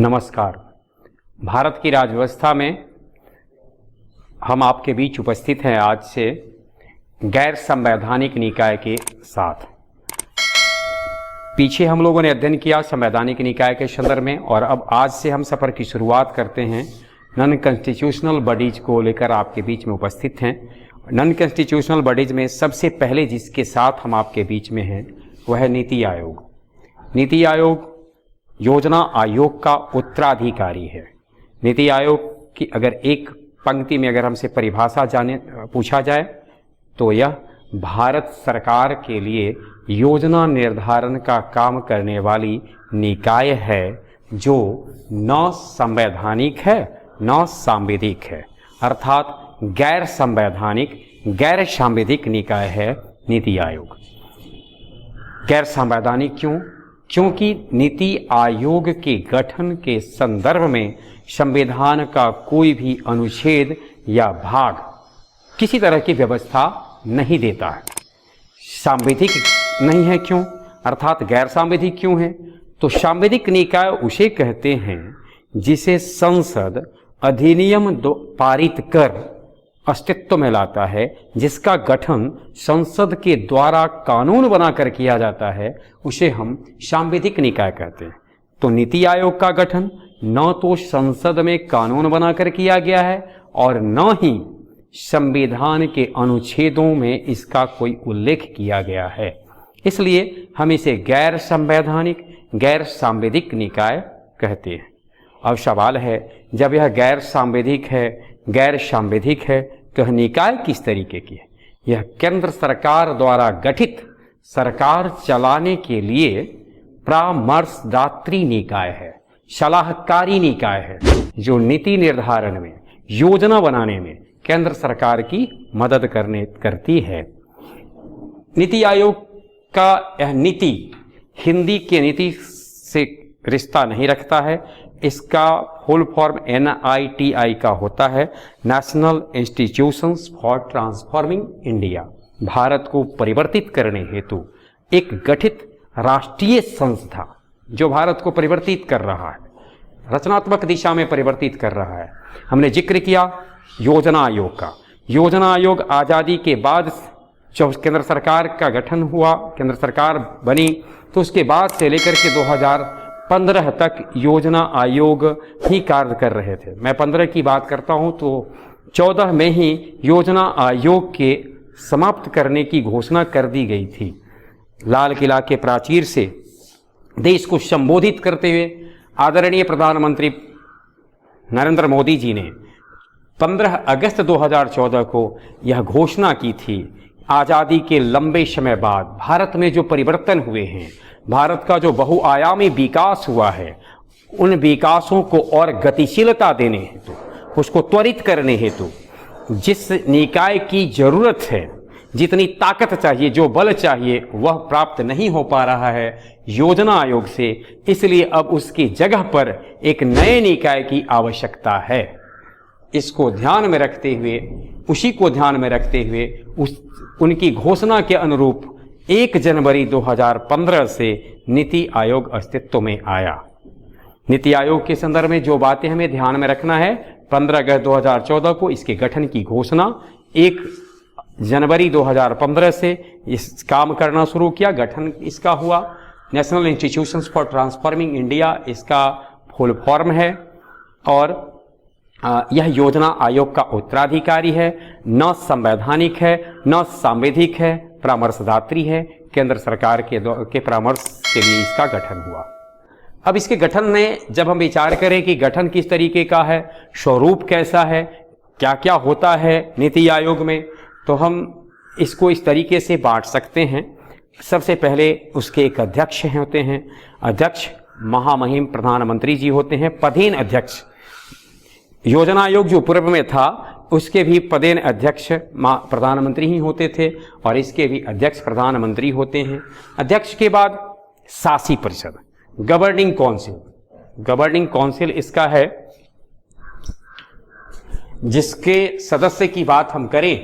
नमस्कार। भारत की राज्यव्यवस्था में हम आपके बीच उपस्थित हैं आज से गैर संवैधानिक निकाय के साथ। पीछे हम लोगों ने अध्ययन किया संवैधानिक निकाय के संदर्भ में, और अब आज से हम सफ़र की शुरुआत करते हैं। नॉन कॉन्स्टिट्यूशनल बॉडीज को लेकर आपके बीच में उपस्थित हैं। नॉन कॉन्स्टिट्यूशनल बॉडीज में सबसे पहले जिसके साथ हम आपके बीच में हैं वह है नीति आयोग। नीति आयोग योजना आयोग का उत्तराधिकारी है। नीति आयोग की अगर एक पंक्ति में अगर हमसे परिभाषा पूछा जाए तो यह भारत सरकार के लिए योजना निर्धारण का काम करने वाली निकाय है जो न संवैधानिक है न सांविधिक है, अर्थात गैर संवैधानिक गैर सांविधिक निकाय है नीति आयोग। गैर संवैधानिक क्यों? क्योंकि नीति आयोग के गठन के संदर्भ में संविधान का कोई भी अनुच्छेद या भाग किसी तरह की व्यवस्था नहीं देता है। सांविधिक नहीं है क्यों, अर्थात गैर सांविधिक क्यों है? तो सांविधिक निकाय उसे कहते हैं जिसे संसद अधिनियम पारित कर अस्तित्व में लाता है, जिसका गठन संसद के द्वारा कानून बनाकर किया जाता है, उसे हम सांविधिक निकाय कहते हैं। तो नीति आयोग का गठन न तो संसद में कानून बनाकर किया गया है और न ही संविधान के अनुच्छेदों में इसका कोई उल्लेख किया गया है, इसलिए हम इसे गैर संवैधानिक गैर सांविधिक निकाय कहते हैं। अब सवाल है, जब यह गैर सांविधिक है गैर सांविधिक है तो यह निकाय किस तरीके की है? यह केंद्र सरकार द्वारा गठित सरकार चलाने के लिए परामर्शदात्री निकाय है, सलाहकारी निकाय है, जो नीति निर्धारण में योजना बनाने में केंद्र सरकार की मदद करती है। नीति आयोग का यह नीति हिंदी के नीति से रिश्ता नहीं रखता है। इसका फुल फॉर्म NITI का होता है, national institutions for transforming India. Bharat को परिवर्तित करने हेतु एक गठित राष्ट्रीय संस्था जो भारत को परिवर्तित कर रहा है, रचनात्मक दिशा में परिवर्तित कर रहा है। हमने जिक्र किया योजना आयोग का। योजना आयोग आज़ादी के बाद जब केंद्र सरकार का गठन हुआ, केंद्र सरकार बनी, तो उसके बाद से लेकर के 2015 तक योजना आयोग ही कार्य कर रहे थे। मैं 15 की बात करता हूं तो 14 में ही योजना आयोग के समाप्त करने की घोषणा कर दी गई थी। लाल किला के प्राचीर से देश को संबोधित करते हुए आदरणीय प्रधानमंत्री नरेंद्र मोदी जी ने 15 अगस्त 2014 को यह घोषणा की थी। आज़ादी के लंबे समय बाद भारत में जो परिवर्तन हुए हैं, भारत का जो बहुआयामी विकास हुआ है, उन विकासों को और गतिशीलता देने हेतु, उसको त्वरित करने हेतु जिस निकाय की जरूरत है, जितनी ताकत चाहिए, जो बल चाहिए, वह प्राप्त नहीं हो पा रहा है योजना आयोग से। इसलिए अब उसकी जगह पर एक नए निकाय की आवश्यकता है। इसको ध्यान में रखते हुए, उसी को ध्यान में रखते हुए उनकी घोषणा के अनुरूप 1 जनवरी 2015 से नीति आयोग अस्तित्व में आया। नीति आयोग के संदर्भ में जो बातें हमें ध्यान में रखना है, 15 अगस्त 2014 को इसके गठन की घोषणा, 1 जनवरी 2015 से इस काम करना शुरू किया, गठन इसका हुआ। National institutions for transforming India इसका फुल फॉर्म है, और यह योजना आयोग का उत्तराधिकारी है, न संवैधानिक है न सांविधिक है, परामर्शदात्री है। केंद्र सरकार के परामर्श के लिए इसका गठन हुआ। अब इसके गठन में जब हम विचार करें कि गठन किस तरीके का है, स्वरूप कैसा है, क्या क्या होता है नीति आयोग में, तो हम इसको इस तरीके से बांट सकते हैं। सबसे पहले उसके एक अध्यक्ष होते हैं। अध्यक्ष महामहिम प्रधानमंत्री जी होते हैं, पदेन अध्यक्ष। योजना आयोग जो पूर्व में था उसके भी पदेन अध्यक्ष प्रधानमंत्री ही होते थे, और इसके भी अध्यक्ष प्रधानमंत्री होते हैं। अध्यक्ष के बाद शासी परिषद, गवर्निंग काउंसिल। गवर्निंग काउंसिल इसका है, जिसके सदस्य की बात हम करें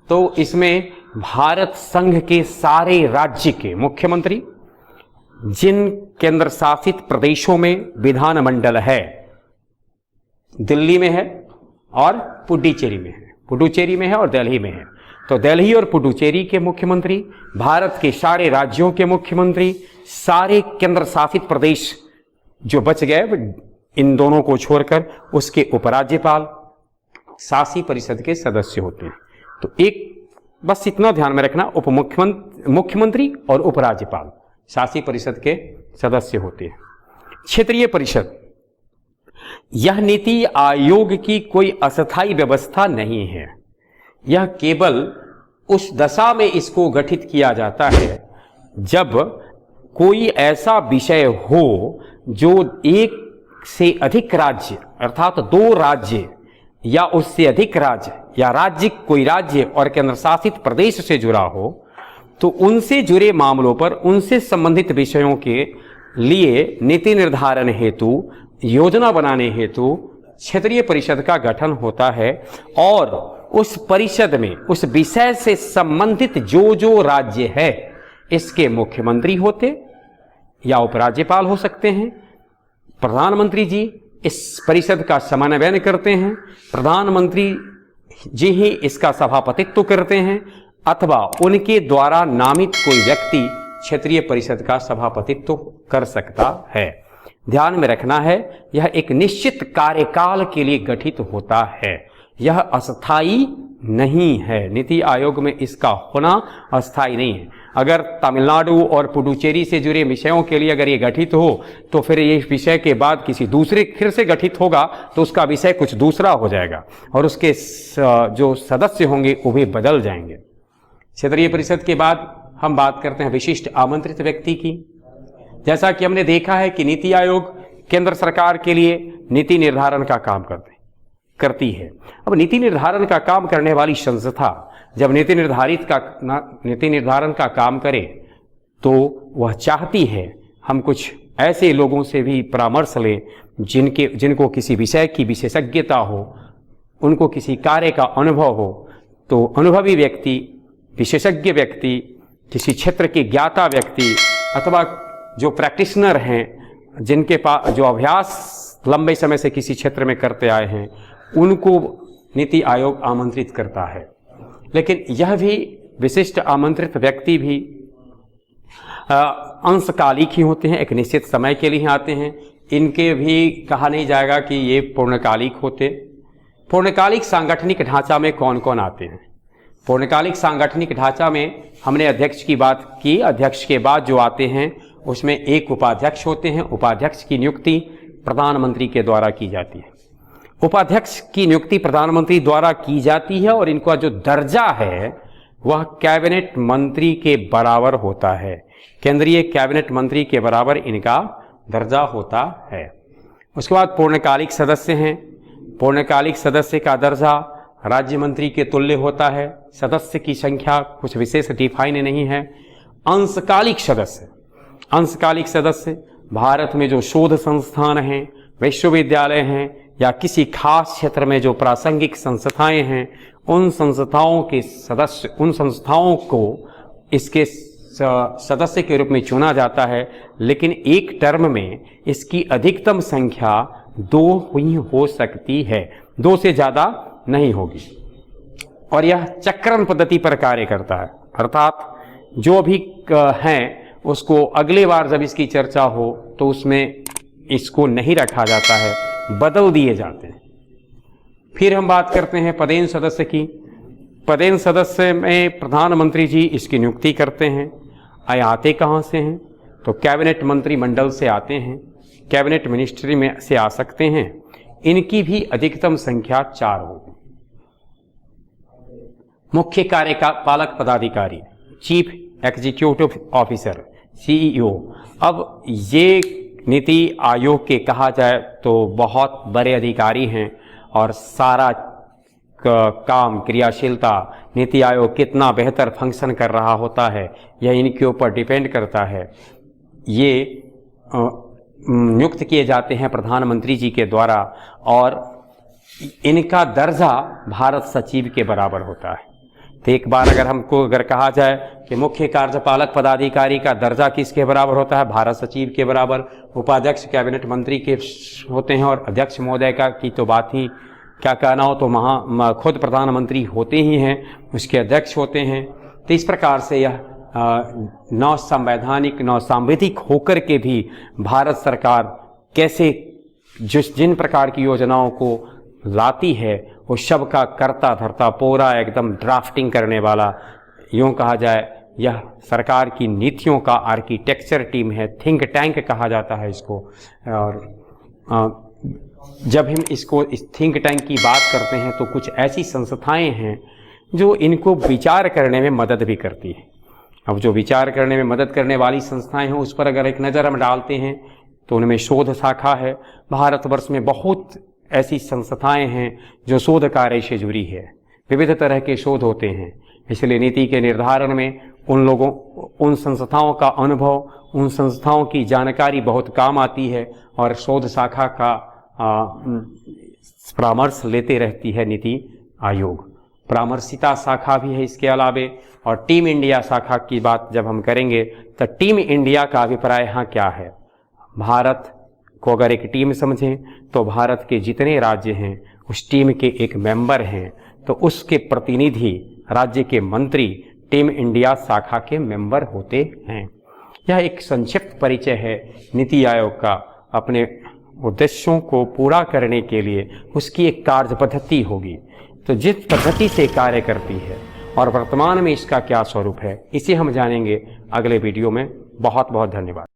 तो इसमें भारत संघ के सारे राज्य के मुख्यमंत्री, जिन केंद्र शासित प्रदेशों में विधानमंडल है, दिल्ली में है और पुडुचेरी में है, पुडुचेरी में है और दिल्ली में है। तो दिल्ली और पुडुचेरी के मुख्यमंत्री, भारत के सारे राज्यों के मुख्यमंत्री, सारे केंद्र शासित प्रदेश जो बच गए इन दोनों को छोड़कर, उसके उपराज्यपाल शासी परिषद के सदस्य होते हैं। तो एक बस इतना ध्यान में रखना, मुख्यमंत्री और उपराज्यपाल शासी परिषद के सदस्य होते हैं। क्षेत्रीय परिषद, यह नीति आयोग की कोई अस्थायी व्यवस्था नहीं है। यह केवल उस दशा में इसको गठित किया जाता है जब कोई ऐसा विषय हो जो एक से अधिक राज्य अर्थात 2 राज्य या उससे अधिक राज्य या कोई राज्य और केंद्र शासित प्रदेश से जुड़ा हो, तो उनसे जुड़े मामलों पर उनसे संबंधित विषयों के लिए नीति निर्धारण हेतु, योजना बनाने हेतु क्षेत्रीय परिषद का गठन होता है। और उस परिषद में उस विषय से संबंधित जो राज्य है, इसके मुख्यमंत्री होते या उपराज्यपाल हो सकते हैं। प्रधानमंत्री जी इस परिषद का समन्वय करते हैं, प्रधानमंत्री जी ही इसका सभापतित्व करते हैं, अथवा उनके द्वारा नामित कोई व्यक्ति क्षेत्रीय परिषद का सभापतित्व कर सकता है। ध्यान में रखना है, यह एक निश्चित कार्यकाल के लिए गठित होता है, यह अस्थायी नहीं है। नीति आयोग में इसका होना अस्थायी नहीं है। अगर तमिलनाडु और पुडुचेरी से जुड़े विषयों के लिए अगर ये गठित हो, तो फिर ये विषय के बाद किसी दूसरे फिर से गठित होगा तो उसका विषय कुछ दूसरा हो जाएगा और उसके जो सदस्य होंगे वो भी बदल जाएंगे। क्षेत्रीय परिषद के बाद हम बात करते हैं विशिष्ट आमंत्रित व्यक्ति की। जैसा कि हमने देखा है कि नीति आयोग केंद्र सरकार के लिए नीति निर्धारण का काम करती है। अब नीति निर्धारण का काम करने वाली संस्था जब नीति निर्धारण का काम करे तो वह चाहती है हम कुछ ऐसे लोगों से भी परामर्श लें जिनको किसी विषय की विशेषज्ञता हो, उनको किसी कार्य का अनुभव हो। तो अनुभवी व्यक्ति, विशेषज्ञ व्यक्ति, किसी क्षेत्र के ज्ञाता व्यक्ति अथवा जो प्रैक्टिशनर हैं, जिनके पास जो अभ्यास लंबे समय से किसी क्षेत्र में करते आए हैं, उनको नीति आयोग आमंत्रित करता है। लेकिन यह भी विशिष्ट आमंत्रित व्यक्ति भी अंशकालिक ही होते हैं, एक निश्चित समय के लिए आते हैं। इनके भी कहा नहीं जाएगा कि ये पूर्णकालिक होते। पूर्णकालिक सांगठनिक ढांचा में कौन कौन आते हैं? पूर्णकालिक सांगठनिक ढांचा में हमने अध्यक्ष की बात की। अध्यक्ष के बाद जो आते हैं उसमें एक उपाध्यक्ष होते हैं। उपाध्यक्ष की नियुक्ति प्रधानमंत्री के द्वारा की जाती है। उपाध्यक्ष की नियुक्ति प्रधानमंत्री द्वारा की जाती है और इनका जो दर्जा है वह कैबिनेट मंत्री के बराबर होता है। केंद्रीय कैबिनेट मंत्री के बराबर इनका दर्जा होता है। उसके बाद पूर्णकालिक सदस्य हैं। पूर्णकालिक सदस्य का दर्जा राज्य मंत्री के तुल्य होता है। सदस्य की संख्या कुछ विशेष डिफाइन नहीं है। अंशकालिक सदस्य, अंशकालिक सदस्य भारत में जो शोध संस्थान हैं, विश्वविद्यालय हैं या किसी खास क्षेत्र में जो प्रासंगिक संस्थाएं हैं, उन संस्थाओं के सदस्य, उन संस्थाओं को इसके सदस्य के रूप में चुना जाता है। लेकिन एक टर्म में इसकी अधिकतम संख्या 2 ही हो सकती है, 2 से ज़्यादा नहीं होगी। और यह चक्रण पद्धति पर कार्य करता है, अर्थात जो भी हैं उसको अगले बार जब इसकी चर्चा हो तो उसमें इसको नहीं रखा जाता है, बदल दिए जाते हैं। फिर हम बात करते हैं पदेन सदस्य की। पदेन सदस्य में प्रधानमंत्री जी इसकी नियुक्ति करते हैं। आते कहाँ से हैं? तो कैबिनेट मंत्रिमंडल से आते हैं, कैबिनेट मिनिस्ट्री में से आ सकते हैं। इनकी भी अधिकतम संख्या 4 होगी। मुख्य कार्यपालक पदाधिकारी, चीफ एग्जीक्यूटिव ऑफिसर, सीईओ। अब ये नीति आयोग के कहा जाए तो बहुत बड़े अधिकारी हैं और सारा काम, क्रियाशीलता, नीति आयोग कितना बेहतर फंक्शन कर रहा होता है यह इनके ऊपर डिपेंड करता है। ये नियुक्त किए जाते हैं प्रधानमंत्री जी के द्वारा और इनका दर्जा भारत सचिव के बराबर होता है। तो एक बार अगर कहा जाए कि मुख्य कार्यपालक पदाधिकारी का दर्जा किसके बराबर होता है, भारत सचिव के बराबर, उपाध्यक्ष कैबिनेट मंत्री के होते हैं, और अध्यक्ष महोदय का की तो बात ही क्या कहना हो, तो खुद प्रधानमंत्री होते ही हैं, उसके अध्यक्ष होते हैं। तो इस प्रकार से यह नौ संवैधानिक नौ सांविधिक होकर के भी भारत सरकार कैसे जिन प्रकार की योजनाओं को लाती है वो सब का करता धरता पूरा एकदम ड्राफ्टिंग करने वाला, यूँ कहा जाए यह सरकार की नीतियों का आर्किटेक्चर टीम है, थिंक टैंक कहा जाता है इसको। और जब हम इस थिंक टैंक की बात करते हैं तो कुछ ऐसी संस्थाएं हैं जो इनको विचार करने में मदद भी करती है। अब जो विचार करने में मदद करने वाली संस्थाएं हैं उस पर अगर एक नज़र हम डालते हैं तो उनमें शोध शाखा है। भारतवर्ष में बहुत ऐसी संस्थाएं हैं जो शोध कार्य से जुड़ी है, विविध तरह के शोध होते हैं, इसलिए नीति के निर्धारण में उन संस्थाओं का अनुभव, उन संस्थाओं की जानकारी बहुत काम आती है और शोध शाखा का परामर्श लेते रहती है नीति आयोग। परामर्शिता शाखा भी है इसके अलावे। और टीम इंडिया शाखा की बात जब हम करेंगे तो टीम इंडिया का अभिप्राय यहाँ क्या है, भारत को अगर एक टीम समझें तो भारत के जितने राज्य हैं उस टीम के एक मेंबर हैं, तो उसके प्रतिनिधि राज्य के मंत्री टीम इंडिया शाखा के मेंबर होते हैं। यह एक संक्षिप्त परिचय है नीति आयोग का। अपने उद्देश्यों को पूरा करने के लिए उसकी एक कार्य पद्धति होगी, तो जिस पद्धति से कार्य करती है और वर्तमान में इसका क्या स्वरूप है, इसे हम जानेंगे अगले वीडियो में। बहुत बहुत धन्यवाद।